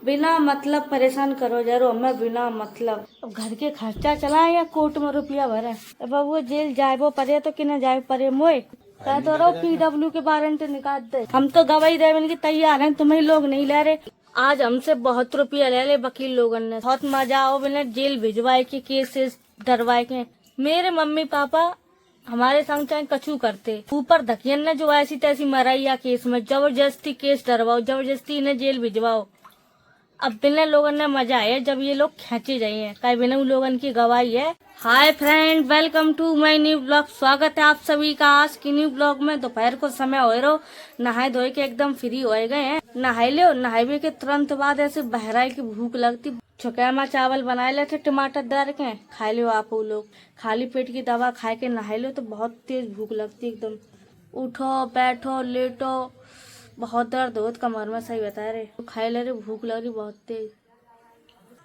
बिना मतलब परेशान करो जरो हमें बिना मतलब। अब घर के खर्चा चलाए या कोर्ट में रुपया भरे। अब वो जेल जाए परे तो कि न जाए परे मोए कह तो रहो PW के वारंट निकाल दे। हम तो गवाही देने की तैयार हैं, तुम्हें लोग नहीं ले रहे। आज हमसे बहुत रुपया ले वकील लोगों ने। बहुत मजा आओ बिना जेल भिजवाए के केसेस डरवाए के। मेरे मम्मी पापा हमारे संग चाहे कछु करते, ऊपर धकियन ने जो ऐसी तैसी मराइया केस में जबरदस्ती केस डरवाओ, जबरदस्ती इन्हें जेल भिजवाओ। अब बिना लोगों ने मजा आया जब ये लोग खेचे जाइए, कई बिना लोगों की गवाही है। Hi friend, welcome to my new blog. स्वागत है आप सभी का आज की न्यू ब्लॉग में। दोपहर को समय हो रहा, नहाए धोए के एकदम फ्री हो गए हैं। नहाए लो, नहाए के तुरंत बाद ऐसे बहराई की भूख लगती। छुकैमा चावल बनाए लेते टमाटर डाल के, खा लो आप लोग। खाली पेट की दवा खाए के नहाए लो तो बहुत तेज भूख लगती एकदम। उठो बैठो लेटो बहुत दर्द हो कमर में, सही बता रहे। खाए ले रहे, भूख लग रही बहुत तेज।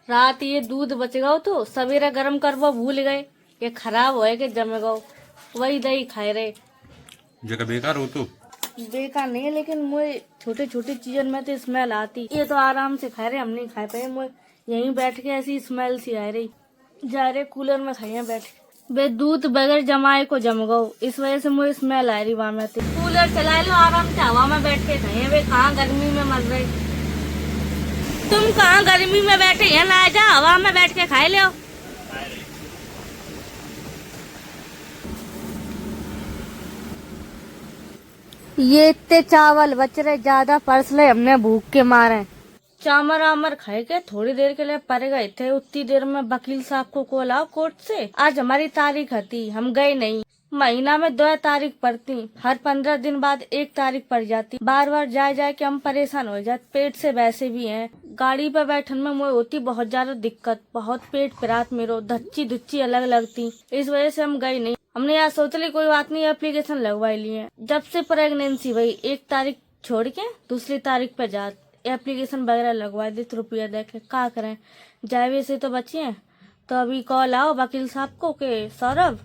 रात ये दूध बच गओ तो सवेरे गर्म करवा भूल गए, ये खराब होए के जमे गओ, वही दही खाए रहे। जगह बेकार हो तो बेकार नहीं है, लेकिन मुझे छोटे छोटे चीजों में तो स्मेल आती। ये तो आराम से खा रहे, हम नहीं खा पाए। मुझे यहीं बैठ के ऐसी स्मेल सी आ रही। जा रहे कूलर में खाइए बैठ के। बे दूध बगैर जमाए को जम गओ, इस वजह से मुझे स्मेल आ रही वहां में। कूलर चला लो आराम से, हवा में बैठ के खाइए। वे कहाँ गर्मी में मर रहे, तुम कहाँ गर्मी में बैठे हैं, ना जा हवा में बैठ के खाए लो। ये इतने चावल बच रहे, ज्यादा परस ले हमने भूख के मारे। चामर आमर खाए के थोड़ी देर के लिए परे गए थे, उतनी देर में वकील साहब को कॉल आओ कोर्ट से। आज हमारी तारीख थी, हम गए नहीं। महीना में 2 तारीख पड़ती, हर 15 दिन बाद 1 तारीख पड़ जाती। बार बार जाए जाए के हम परेशान हो जाते। पेट से वैसे भी हैं, गाड़ी पे बैठन में मुझे होती बहुत ज्यादा दिक्कत, बहुत पेट पिरात मेरो, धच्ची धुच्ची अलग लगती। इस वजह से हम गए नहीं। हमने यार सोच ली कोई बात नहीं, एप्लीकेशन लगवाई लिए। जब से प्रेगनेंसी भाई 1 तारीख छोड़ के दूसरी तारीख पे जा एप्लीकेशन वगैरह लगवा दे तो रुपया दे के क्या करें, जावे से तो बचिए। तो अभी कॉल आओ वकील साहब को के सौरभ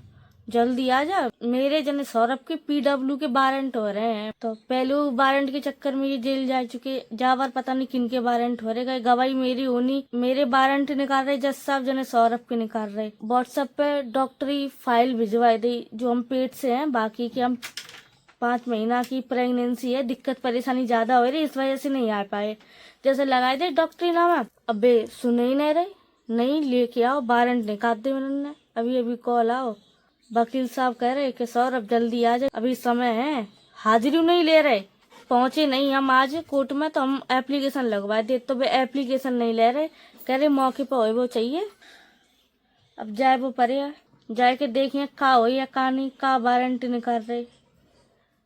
जल्दी आ जा। मेरे जने सौरभ के PW के वारंट हो रहे हैं, तो पहले वारंट के चक्कर में ये जेल जा चुके। जावर पता नहीं किन के वारंट हो रहे, गवाही मेरी होनी, मेरे वारंट निकाल रहे जज साहब, जने सौरभ के निकाल रहे। व्हाट्सएप पे डॉक्टरी फाइल भिजवाई दी जो हम पेट से हैं, बाकी के हम 5 महीना की प्रेगनेंसी है, दिक्कत परेशानी ज्यादा हो रही, इस वजह से नहीं आ पाए। जैसे लगाए दे डॉक्टरी नामा, अबे सुने ही नहीं रहे। नहीं लेके आओ वारंट निकाल दे उन्होंने। अभी कॉल आओ, वकील साहब कह रहे कि सौरभ जल्दी आ जाए, अभी समय है। हाजिरी नहीं ले रहे, पहुंचे नहीं हम आज कोर्ट में तो हम एप्लीकेशन लगवा दे, तो वे एप्लीकेशन नहीं ले रहे, कह रहे मौके पर हो वो चाहिए। अब जाए वो परे, जाए के देखिए का हो या का नहीं, का वारंट निकाल रहे।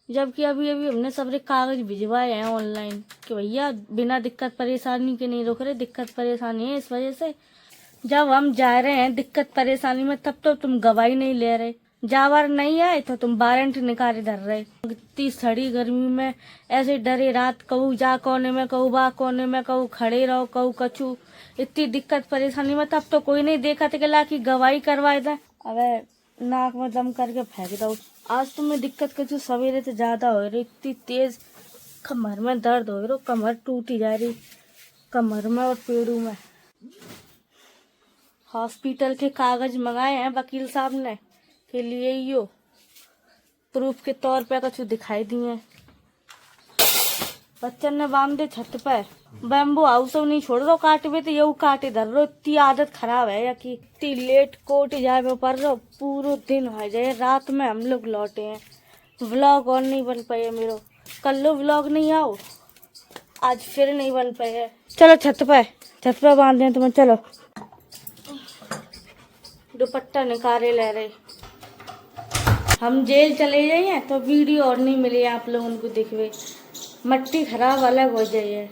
जबकि अभी हमने सबरे कागज भिजवाए हैं ऑनलाइन कि भैया बिना दिक्कत परेशानी के नहीं रोक रहे, दिक्कत परेशानी है। इस वजह से जब हम जा रहे हैं दिक्कत परेशानी में, तब तो तुम गवाही नहीं ले रहे। जावर नहीं आए तो तुम वारंट निकाल धर रहे। इतनी सड़ी गर्मी में ऐसे डरे रात, कहू जा कोने में, कहू बा कोने में, कहू खड़े रहो, कहू कछु। इतनी दिक्कत परेशानी में तब तो कोई नहीं देखा थे कि गवाही करवाए थे। अबे नाक में दम करके फेंक दो। आज तुम्हें दिक्कत कछु सवेरे से ज्यादा हो रही, इतनी तेज कमर में दर्द हो रही, कमर टूटी जा रही, कमर में और पेड़ों में। हॉस्पिटल के कागज मंगाए हैं वकील साहब ने के लिए, यो प्रूफ के तौर पे कुछ दिखाई दिए। बच्चन ने बांध दे छत पे, बैम्बू हाउस नहीं छोड़ रहा काटे तो यू काटे धर रो। इतनी आदत खराब है या कि इतनी लेट कोर्ट जाए पर रो, पूरा दिन हो जाए। रात में हम लोग लौटे हैं, व्लॉग और नहीं बन पाए मेरो। कल लो व्लॉग नहीं आओ, आज फिर नहीं बन पाए। चलो छत पे बांध दें तुम्हें, चलो। दुपट्टा निकाले ले रहे, हम जेल चले जाइए तो वीडियो और नहीं मिले आप लोगों को दिखवे, मट्टी खराब अलग हो जाइए।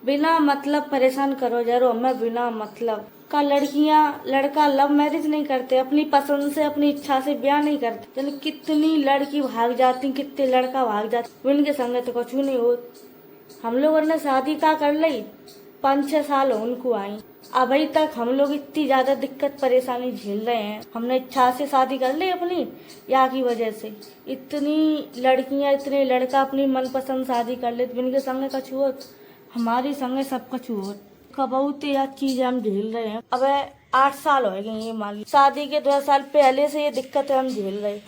बिना मतलब परेशान करो जरो हमें बिना मतलब का। लड़का लव मैरिज नहीं करते, अपनी पसंद से अपनी इच्छा से ब्याह नहीं करते। कितनी लड़की भाग जाती, कितने लड़का भाग जाते, उनके संग तो कुछ नहीं हो। हम लोगों ने शादी का कर ली, 5-6 साल उनको आई, अभी तक हम लोग इतनी ज्यादा दिक्कत परेशानी झेल रहे हैं। हमने इच्छा से शादी कर ली अपनी या की वजह से। इतनी लड़कियां इतने लड़का अपनी मनपसंद शादी कर लेते, इनके संग कछु हो। हमारी संगे सब कुछ हुआ बहुत याद चीजें हम झेल रहे हैं। अब 8 साल हो गए ये मान ली, शादी के 2 साल पहले से ये दिक्कत है हम झेल रहे हैं।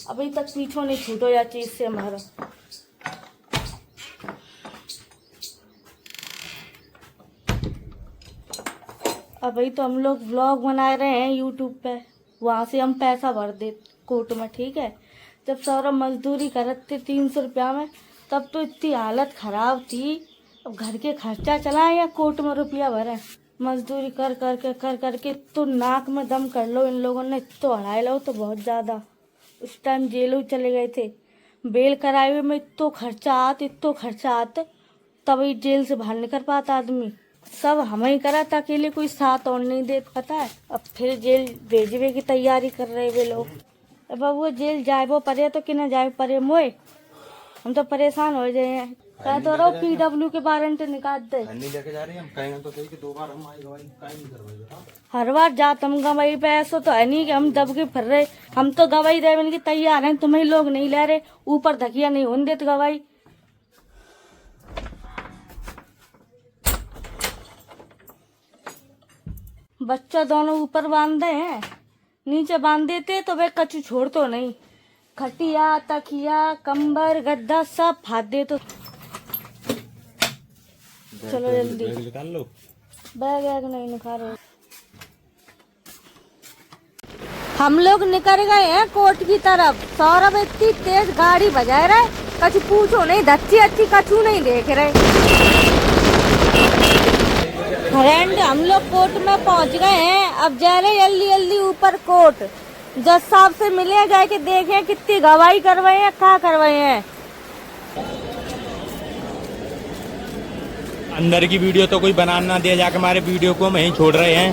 अभी तक पीछो नहीं छूटो या चीज से हमारा। अभी तो हम लोग व्लॉग बना रहे हैं यूट्यूब पे, वहां से हम पैसा भर दे कोर्ट में, ठीक है। जब सौरभ मजदूरी करते 300 रुपया में, तब तो इतनी हालत खराब थी। अब घर के खर्चा चलाए या कोर्ट में रुपया भरे। मजदूरी कर करके तो नाक में दम कर लो इन लोगों ने, तो हड़ाए लो तो बहुत ज्यादा। उस टाइम जेल चले गए थे, बेल कराए हुए में इतो खर्चा आते तभी जेल से बाहर निकल पाता आदमी। सब हमें ही करा था, अकेले कोई साथ और नहीं दे, पता है। अब फिर जेल भेजवे की तैयारी कर रहे वे लोग। अब वो जेल जाए वो परे तो कि न जाए परे मोए, हम तो परेशान हो जाए हैं। कह तो रहो PW के वारंट निकाल दे। लेके जा रहे हैं हम, कहेंगे तो सही कि 2 बार हम आए गवाही काहे नहीं करवाए। हर बार जात हम गवाही पे, ऐसा तो है नहीं कि हम दब के फिर रहे। हम तो गवाही देने की तैयार हैं, तुम्हें लोग नहीं ले रहे। ऊपर धकिया नहीं होने देते गवाही। बच्चा दोनों ऊपर बांधे हैं, नीचे बांध देते तो वे कछु छोड़ तो नहीं। खटिया तकिया कंबर गद्दा सब फाड़ दे। तो चलो जल्दी निकाल लो। बैग नहीं निकाल रहे। हम लोग निकल गए हैं कोर्ट की तरफ। सौरभ इतनी तेज गाड़ी बजा रहे, कछु पूछो नहीं, धच्ची अच्छी कछु नहीं देख रहे। फ्रेंड हम लोग कोर्ट में पहुंच गए हैं। अब जा रहे जल्दी ऊपर कोर्ट। जज साहब से मिले, जाके देखें कितनी गवाही करवाए हैं, क्या करवाए हैं। अंदर की वीडियो तो कोई बनाना ना दिया, जाके हमारे वीडियो को वहीं छोड़ रहे हैं।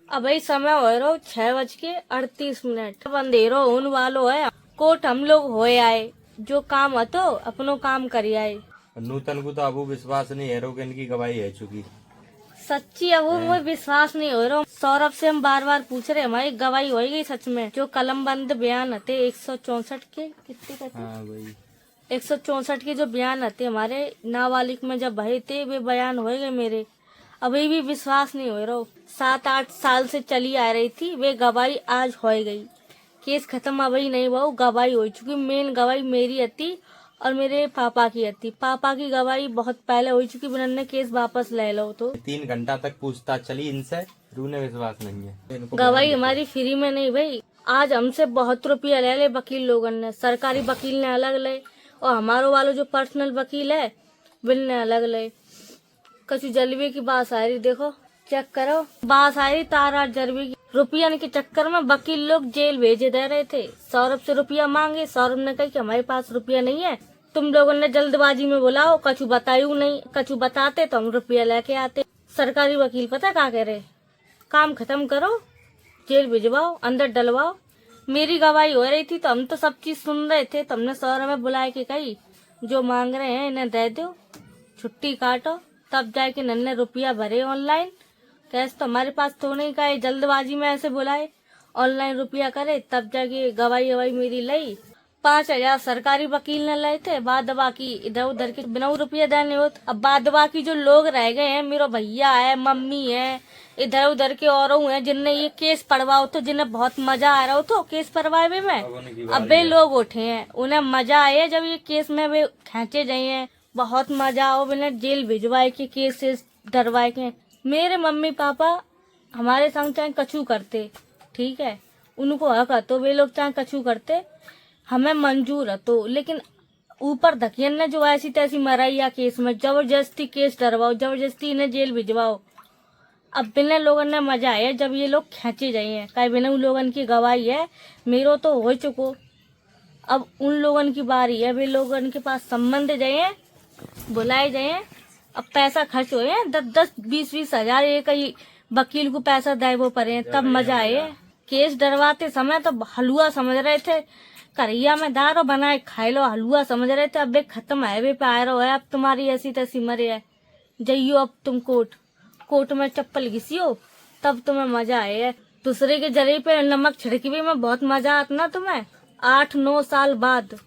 अब समय हो रहा 6:38। अब अंधेरो होने वालो है। कोर्ट हम लोग हो आए, जो काम है तो अपनो काम कर आए। नूतन को तो अब विश्वास नहीं है कि इनकी गवाही है चुकी। सच्ची अब मुझे विश्वास नहीं हो रहा। सौरभ से हम बार पूछ रहे, हमारी गवाही हो गई सच में। जो कलमबंद बयान थे 164 के, कितने का? हाँ भाई 164 के जो बयान थे हमारे नाबालिग में जब भरे थे, वे बयान हो गए मेरे। अभी भी विश्वास नहीं हो रहा। 7-8 साल से चली आ रही थी, वे गवाही आज हो गई। केस खत्म अभी नहीं हुआ, गवाही हो चुकी। मेन गवाही मेरी थी और मेरे पापा की थी। पापा की गवाही बहुत पहले हो चुकी, उन्होंने केस वापस ले लो। तो 3 घंटा तक पूछताछ चली इनसे, रूने विश्वास नहीं है। गवाही हमारी फ्री में नहीं भाई। आज हमसे बहुत रुपया ले ले वकील लोगों ने, सरकारी वकील ने अलग ले और हमारो वालों जो पर्सनल वकील है बिल ने अलग ले। कछु जलवे की बात आ रही, देखो चेक करो, बात आ रही तारा जलवे की। रुपया के चक्कर में वकील लोग जेल भेजे दे रहे थे। सौरभ से रुपया मांगे, सौरभ ने कहा कि हमारे पास रुपया नहीं है, तुम लोगों ने जल्दबाजी में बुलाओ, कछु बतायू नहीं। कछु बताते तो हम रुपया लेके आते। सरकारी वकील पता क्या कह रहे, काम खत्म करो, जेल भिजवाओ, अंदर डलवाओ। मेरी गवाही हो रही थी तो हम तो सब चीज सुन रहे थे। तो हमने सौरभ में बुलाए के कही जो मांग रहे हैं इन्हें दे दो, छुट्टी काटो। तब जाके नन्हे रुपया भरे ऑनलाइन। कैश तो हमारे पास तो नहीं, का जल्दबाजी में ऐसे बुलाए, ऑनलाइन रुपया करे। तब जाके गवाही मेरी लाई। 5,000 सरकारी वकील ने लाए थे, बाद बाकी इधर उधर के बिना रुपया देने होते। अब बाद बाकी जो लोग रह गए हैं, मेरा भैया है, मम्मी है, इधर उधर के औरों हैं जिनने ये केस पढ़वाओ तो, जिन्हें बहुत मजा आ रहा हो तो केस पढ़वाए में। अब वे लोग उठे हैं, उन्हें मजा आया जब ये केस में वे खेचे गए हैं। बहुत मजा आओ, उन्हें जेल भिजवाए के केस डरवाए के। मेरे मम्मी पापा हमारे संग चाहे कछु करते, ठीक है, उनको हक है तो वे लोग चाहे कछु करते, हमें मंजूर है तो। लेकिन ऊपर धकियन ने जो ऐसी तैसी मराइया केस में जबरदस्ती केस डरवाओ, जबरदस्ती इन्हें जेल भिजवाओ। अब बिना लोगों ने मजा आया जब ये लोग खेचे जाए हैं, कई बिना उन लोगों की गवाही है। मेरो तो हो चुको, अब उन लोगों की बारी है। वे लोगों के पास संबंध जाए, बुलाए जाए। अब पैसा खर्च हुए हैं 10-10, 20-20 हजार एक ही वकील को पैसा दे वो पड़े, तब मजा आए। केस डरवाते समय तो हलवा समझ रहे थे, करिया में दारो बनाए खाए लो, हलवा समझ रहे थे। अब वे खत्म है, वे पे आ रहा है, अब तुम्हारी ऐसी तैसी मरे है, जइयो अब तुम कोर्ट में चप्पल घिसियो, तब तुम्हें मजा आए। दूसरे के जरिए पे नमक छिड़कवी में बहुत मजा आता ना तुम्हें। 8-9 साल बाद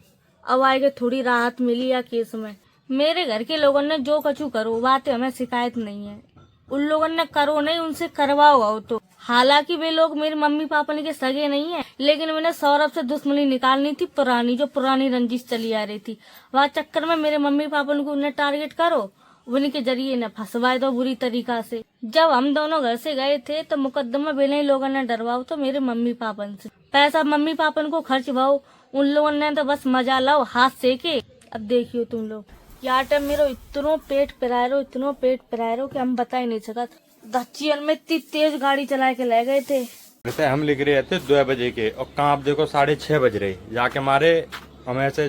अब आएगा थोड़ी राहत मिली है केस में। मेरे घर के लोगों ने जो कछु करो बातें हमें शिकायत नहीं है, उन लोगों ने करो नहीं उनसे करवाओ आओ तो। हालांकि वे लोग मेरे मम्मी पापा के सगे नहीं है, लेकिन मैंने सौरभ से दुश्मनी निकालनी थी पुरानी, जो पुरानी रंजिश चली आ रही थी। वह चक्कर में मेरे मम्मी पापा को उन्हें टारगेट करो, उनके जरिए न फंसवाए दो बुरी तरीका से। जब हम दोनों घर से गए थे तो मुकदमा बिना ही लोगों ने डरवाओ तो मेरे मम्मी पापा से। पैसा मम्मी पापा को खर्च भाओ, उन लोगों ने तो बस मजा लाओ हाथ से के। अब देखियो तुम लोग यार टाइम मेरो इतनो पेट पिरायरो कि हम बता ही नहीं सकत। दच्चियन में इतनी तेज गाड़ी चला के ले गए थे। वैसे हम लिख रहे थे 2 बजे के और कहाँ आप देखो 6:30 बज रहे। जाके मारे हम ऐसे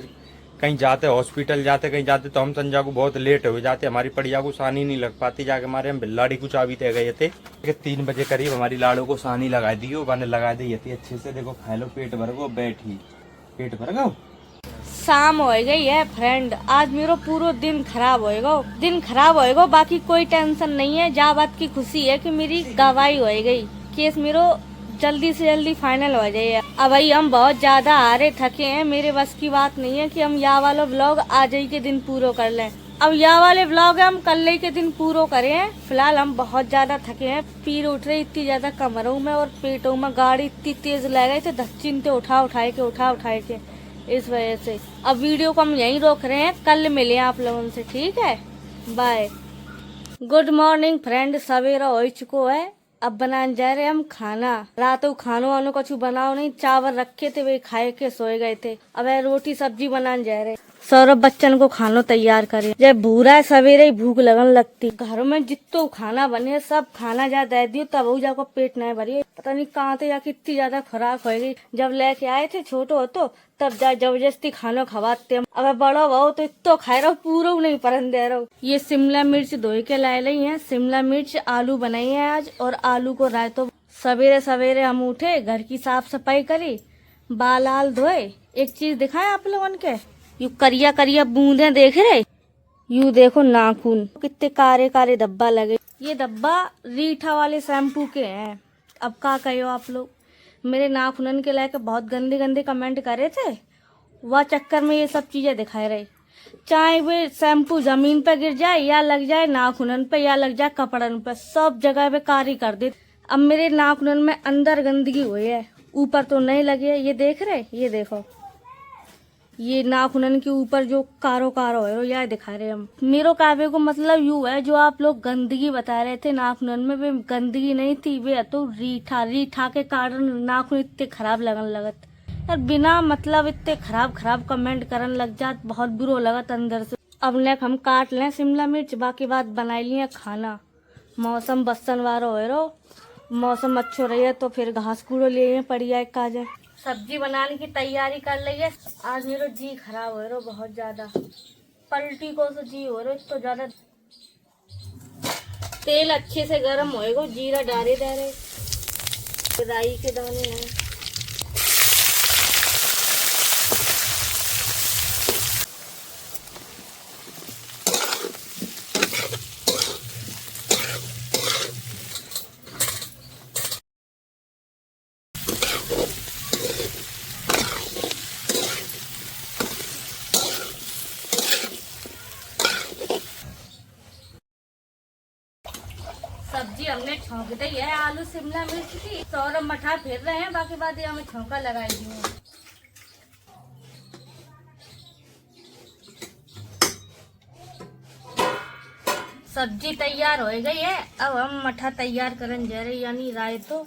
कहीं जाते हॉस्पिटल जाते कहीं जाते तो हम संजा को बहुत लेट हो जाते, हमारी पड़िया को सानी नहीं लग पाती। जाके हमारे हम बिल्लाड़ी को चाबी दे गए थे कि 3 बजे करीब हमारी लाड़ो को सानी लगा दी हो, बने लगा दी थी अच्छे से। देखो खा लो पेट भर गो, बैठी पेट भर गो। शाम हो गई है फ्रेंड, आज मेरो पूरा दिन खराब होएगा। बाकी कोई टेंशन नहीं है, जा बात की खुशी है कि मेरी गवाही हो गई, केस मेरो जल्दी से जल्दी फाइनल हो जाए। अब भाई हम बहुत ज्यादा हारे थके हैं, मेरे बस की बात नहीं है कि हम या वाला व्लॉग आज ही के दिन पूरा कर लें। अब या वाले व्लॉग हम कल ही के दिन पूरा करें। फिलहाल हम बहुत ज्यादा थके हैं, पीर उठ रही इतनी ज्यादा कमरों में और पेटों में, गाड़ी इतनी तेज ले गई थे धच्चिन थे उठा उठाए के, इस वजह से अब वीडियो को हम यहीं रोक रहे हैं। कल मिले आप लोगों से, ठीक है, बाय। गुड मॉर्निंग फ्रेंड, सवेरा हो चुको है। अब बनाने जा रहे हम खाना। रात को खानो वानो कुछ बनाओ नहीं, चावल रखे थे वे खाए के सोए गए थे। अब रोटी सब्जी बनाने जा रहे। सौरभ बच्चन को खानो तैयार करे, जब भूरा है सवेरे ही भूख लगन लगती। घर में जितो खाना बने सब खाना जा दे दियो तब वो जाको पेट नहीं भरी। पता नहीं कहाँ थे जाके इतनी ज्यादा खुराक हो गई। जब लेके आए थे छोटो हो तो तब जा जबरदस्ती खाना खवाते। अब बड़ो हो तो इतो खाए रहो, पूरा नहीं परन दे रहो। ये शिमला मिर्च धोई के लाए ली है, शिमला मिर्च आलू बनाई है आज, और आलू को रायतो। सवेरे सवेरे हम उठे, घर की साफ सफाई करी, बाल आल धोए। एक चीज दिखाए आप लोगों के, यू करिया करिया बूंदे देख रहे, यू देखो नाखून कितने कारे कारे धब्बा लगे। ये धब्बा रीठा वाले शैम्पू के हैं। अब का कहो आप लोग, मेरे नाखूनन के लेके बहुत गंदे गंदे कमेंट करे थे, वह चक्कर में ये सब चीजें दिखाए रहे। चाहे वे शैम्पू जमीन पे गिर जाए या लग जाए नाखूनन पे या लग जाए कपड़न पे, सब जगह पे कारी कर दे। अब मेरे नाखूनन में अंदर गंदगी हुई है, ऊपर तो नहीं लगी है। ये देख रहे, ये देखो, ये नाखूनन के ऊपर जो कारो कारो है यह दिखा रहे हम। मेरो काव्य को मतलब यू है, जो आप लोग गंदगी बता रहे थे नाखूनन में, वे गंदगी नहीं थी, वे तो रीठा के कारण नाखून इतने खराब लगन लगत। यार बिना मतलब इतने खराब कमेंट करन लग जात, बहुत बुरो लगत अंदर से। अब नेक हम काट लें शिमला मिर्च, बाकी बात बनाई लिये खाना। मौसम बसन वारो है रो, मौसम अच्छो रही तो फिर घास कूड़ो ले पड़िया एक काजे। सब्जी बनाने की तैयारी कर ली है। आज मेरा जी खराब हो रहा बहुत ज्यादा, पलटी को तो जी हो रहा तो ज्यादा। तेल अच्छे से गर्म होएगा, जीरा डाले दे रहे, राई के दाने हैं। सब्जी हमने छौंक दी है आलू शिमला मिर्च की। सौरभ मठा फेर रहे हैं, बाकी बात हमें छौंका लगाई दी है। सब्जी तैयार हो गई है, अब हम मठा तैयार करन जा रहे, यानी रायतो।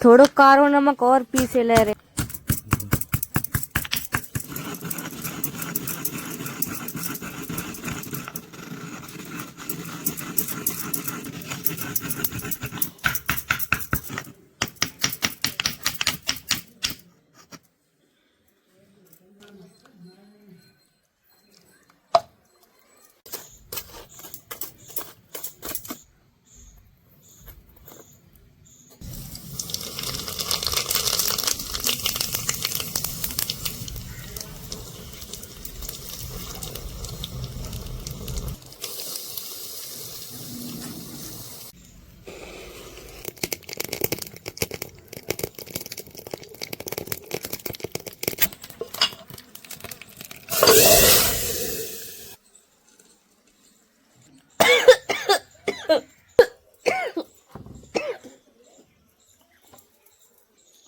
थोड़ो कारो नमक और पीसे ले रहे।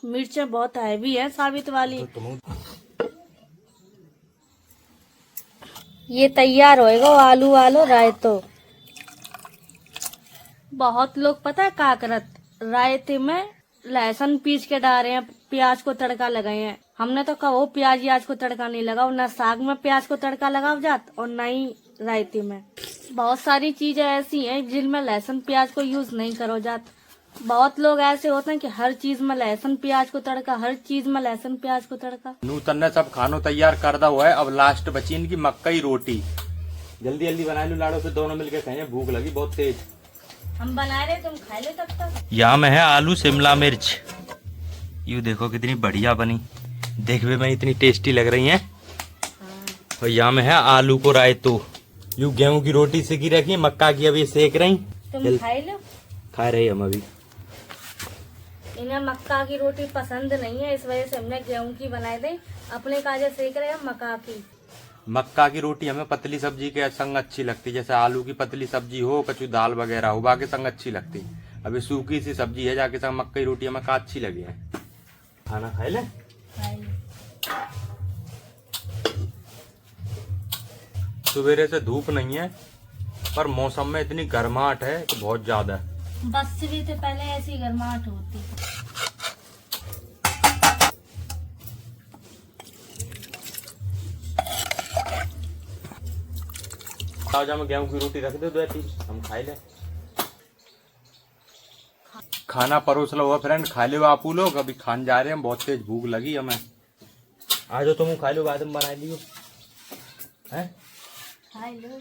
मिर्चें बहुत हैवी है साबित वाली। ये तैयार होएगा आलू वालो रायतो। बहुत लोग पता है क्या करत, रायते में लहसुन पीस के डाल रहे हैं, प्याज को तड़का लगाए हैं। हमने तो कहा वो प्याज याज को तड़का नहीं लगाओ, ना साग में प्याज को तड़का लगाओ जात और ना ही रायते में। बहुत सारी चीजें ऐसी हैं जिनमें लहसुन प्याज को यूज नहीं करो जात। बहुत लोग ऐसे होते हैं कि हर चीज में लहसुन प्याज को तड़का, हर चीज में लहसुन प्याज को तड़का। नूतन ने सब खानो तैयार कर दा हुआ है। अब लास्ट बची इनकी मक्कई रोटी। जल्दी जल्दी बना लो लाड़ो, फिर दोनों मिलकर खाएंगे, भूख लगी बहुत तेज। हम बना रहे, तुम खा लो तब तक। यहाँ में है आलू शिमला मिर्च, यू देखो कितनी बढ़िया बनी, देखने में इतनी टेस्टी लग रही है। और यहाँ में है आलू को रायतो। यू गेहूं की रोटी सेकी रखी है, मक्का की अभी सेक रही। तुम खा लो। खा रहे हम अभी। इन्हें मक्का की रोटी पसंद नहीं है, इस वजह से हमने गेहूं की बनाई दी। अपने काजे सेक रहे हैं मक्का की। मक्का की रोटी हमें पतली सब्जी के संग अच्छी लगती, जैसे आलू की पतली सब्जी हो, कचू दाल वगैरह हो, बाकी संग अच्छी लगती। अभी सूखी सी सब्जी है, जाके संग मक्का की रोटी हमें का अच्छी लगी है। खाना खाए ले। सवेरे से धूप नहीं है, पर मौसम में इतनी गर्माहट है कि बहुत ज्यादा है। बस भी तो पहले ऐसी गर्माहट होती। में गेहूं की रोटी रख दो 2-3, हम खाए ले। खाना परोस लो हुआ फ्रेंड, खा लो आप लोग। अभी खान जा रहे हैं, बहुत तेज भूख लगी हमें। आ जाओ तुम खा लो, बाद में बना लियो हैं। खा लो।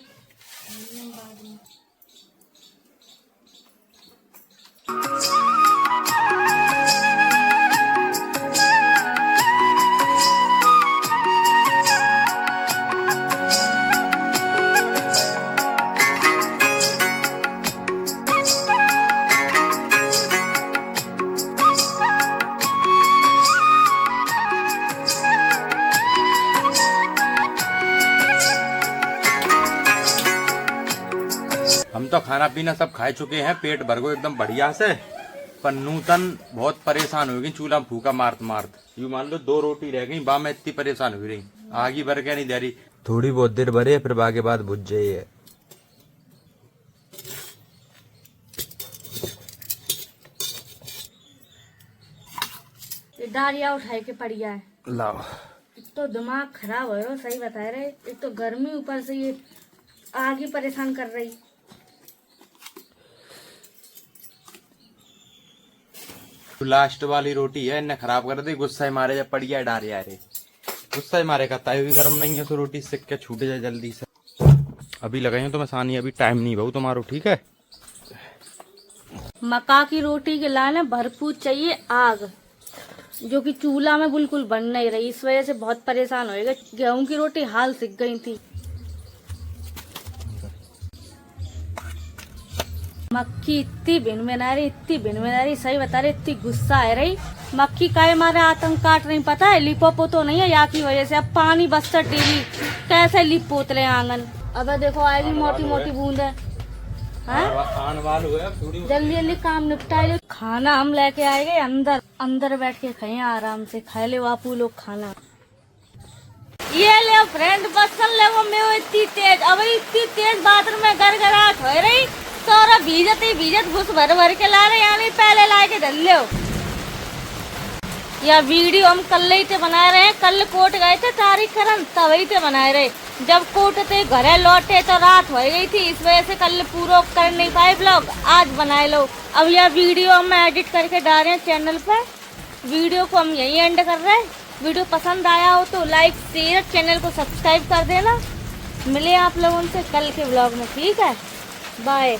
हम तो खाना पीना सब खा चुके हैं, पेट भर गो एकदम बढ़िया से। पर नूतन बहुत परेशान हो गई चूल्हा फूका मारत मारत। यूं मान लो 2 रोटी रह गई, बा मैं इतनी परेशान हो रही, आगे भर के नहीं दे रही। थोड़ी बहुत देर भरे, फिर बाके बाद बुझ जाइए। डालिया उठाए के पड़िया है। लाओ। एक तो दिमाग खराब हो रहा, सही बता रहे। एक तो गर्मी ऊपर से ये आगे परेशान कर रही। लास्ट वाली रोटी है, इन्हें खराब कर दी। गुस्सा मारे जब पड़िया डाल रे, गुस्सा मारे का ताई भी गर्म नहीं है, तो रोटी सिक के छूट जाए जल्दी से। अभी लगाई तो मैं सानी, अभी टाइम नहीं बहु तुम्हारो, ठीक है। मक्का की रोटी के लाने भरपूर चाहिए आग, जो कि चूल्हा में बिल्कुल बन नहीं रही। इस वजह से बहुत परेशान होएगा। गेहूं की रोटी हाल सिक गई थी। मक्खी इतनी भिनभिना रही, इतनी भिनभिना रही, सही बता रही, इतनी गुस्सा आ रही। मक्खी का मारे आतंक काट रही, पता है लिपोपो तो नहीं है या की वजह से। अब पानी बस्तर डेली कैसे लिप पोतले आंगन। अब देखो आएगी मोटी मोटी बूंदे। जल्दी जल्दी काम निपटाए। खाना हम लेके आएंगे अंदर, अंदर बैठ के खाए आराम से। खाए ले बापू लोग खाना। ये ले फ्रेंड, बसन ले वो मैं इतनी तेज, अब इतनी तेज बाथरूम में गड़गड़ाहट हो रही। सारा भीजत ही भीजत घुस भर भर के ला रहे, यानी पहले ला के धल लो। यह वीडियो हम कल ही थे बना रहे हैं। कल कोर्ट गए थे तारीख करन, तभी थे बनाए रहे। जब कोर्ट थे घरे लौटे तो रात हो गई थी, इस वजह से कल पूरा कर नहीं पाए ब्लॉग, आज बनाए लो। अब यह वीडियो हम एडिट करके डाल रहे हैं चैनल पर। वीडियो को हम यहीं एंड कर रहे हैं। वीडियो पसंद आया हो तो लाइक शेयर, चैनल को सब्सक्राइब कर देना। मिले आप लोगों से कल के ब्लॉग में, ठीक है। बाय।